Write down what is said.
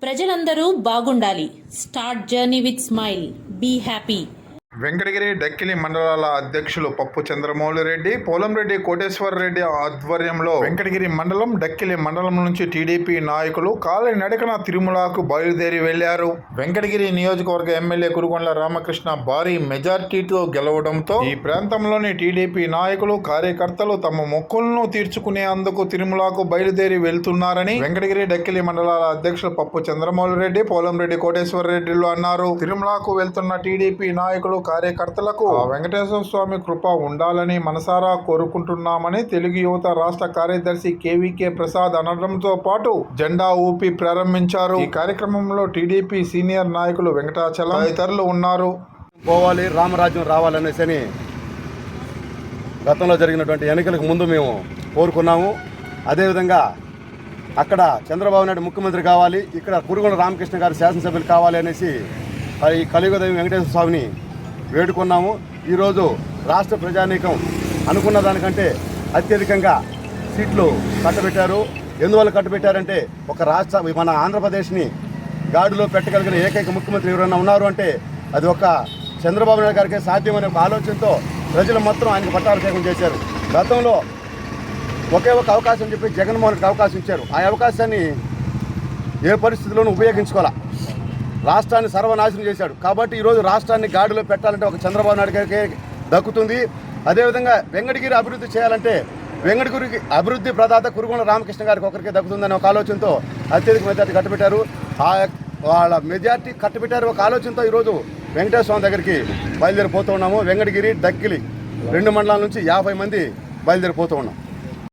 ప్రజలందరూ బాగుండాలి. Start journey with smile. Be happy. Venkatagiri Dakkili మండలాల అధ్యక్షులు పప్పు చంద్రమౌళి రెడ్డి, పోలంరెడ్డి కోటేశ్వర రెడ్డి ఆధ్వర్యంలో వెంకటగిరి మండలం, డక్కిలి మండలం నుంచి టీడీపీ నాయకులు కాలినడకన తిరుమలకు బయలుదేరి వెళ్లారు. వెంకటగిరి నియోజకవర్గ ఎమ్మెల్యే కురుగొండ్ల రామకృష్ణ భారీ మెజార్టీతో గెలవడంతో ఈ ప్రాంతంలోని టీడీపీ నాయకులు, కార్యకర్తలు తమ మొక్కులను తీర్చుకునేందుకు తిరుమలకు బయలుదేరి వెళ్తున్నారని వెంకటగిరి డక్కిలి మండలాల అధ్యక్షులు పప్పు చంద్రమౌళి రెడ్డి, పోలంరెడ్డి కోటేశ్వర రెడ్డిలు అన్నారు. తిరుమలకు వెళ్తున్న టీడీపీ నాయకులు, కార్యకర్తలకు వెంకటేశ్వర స్వామి కృప ఉండాలని మనసారా కోరుకుంటున్నామని తెలుగు యువత రాష్ట్ర కార్యదర్శి కేవీకే ప్రసాద్ అనడంతో పాటు జెండా ఊపి ప్రారంభించారు. ఈ కార్యక్రమంలో టీడీపీ సీనియర్ నాయకులు వెంకటాచలం తదితరులు ఉన్నారు. పోవాలి, రామరాజ్యం రావాలనేసి గతంలో జరిగినటువంటి ఎన్నికలకు ముందు మేము కోరుకున్నాము. అదేవిధంగా అక్కడ చంద్రబాబు నాయుడు ముఖ్యమంత్రి కావాలి, ఇక్కడ కురుగొండ రామకృష్ణ గారు శాసనసభ్యులు కావాలి అనేసి ఈ కలియుగదైవం వెంకటేశ్వర స్వామిని వేడుకున్నాము. ఈరోజు రాష్ట్ర ప్రజానీకం అనుకున్న దానికంటే అత్యధికంగా సీట్లు కట్టబెట్టారు. ఎందువల్ల కట్టబెట్టారంటే మన ఆంధ్రప్రదేశ్ని గాడిలో పెట్టగలిగిన ఏకైక ముఖ్యమంత్రి ఎవరైనా ఉన్నారు అంటే అది ఒక చంద్రబాబు నాయుడు గారికి సాధ్యమనే ఒక ఆలోచనతో ప్రజలు మొత్తం ఆయనకు పట్టాభిషేకం చేశారు. గతంలో ఒకే ఒక అవకాశం చెప్పి జగన్మోహన్ రెడ్డికి అవకాశం ఇచ్చారు. ఆ అవకాశాన్ని ఏ పరిస్థితుల్లోనూ ఉపయోగించుకోవాలా, రాష్ట్రాన్ని సర్వనాశనం చేశాడు. కాబట్టి ఈరోజు రాష్ట్రాన్ని గాడిలో పెట్టాలంటే ఒక చంద్రబాబు నాయుడు గారికి దక్కుతుంది. అదేవిధంగా వెంకటగిరి అభివృద్ధి చేయాలంటే వెంకటగిరికి అభివృద్ధి ప్రదాత కురుగొండ్ల రామకృష్ణ గారికి ఒకరికి దక్కుతుందనే ఒక ఆలోచనతో అత్యధిక మెజార్టీ కట్టబెట్టారు. వాళ్ళ మెజార్టీ కట్టబెట్టారు ఒక ఆలోచనతో ఈరోజు వెంకటేశ్వర స్వామి దగ్గరికి బయలుదేరిపోతూ ఉన్నాము. వెంకటగిరి, డక్కిలి 2 మండలాల నుంచి 50 మంది బయలుదేరిపోతూ ఉన్నాం.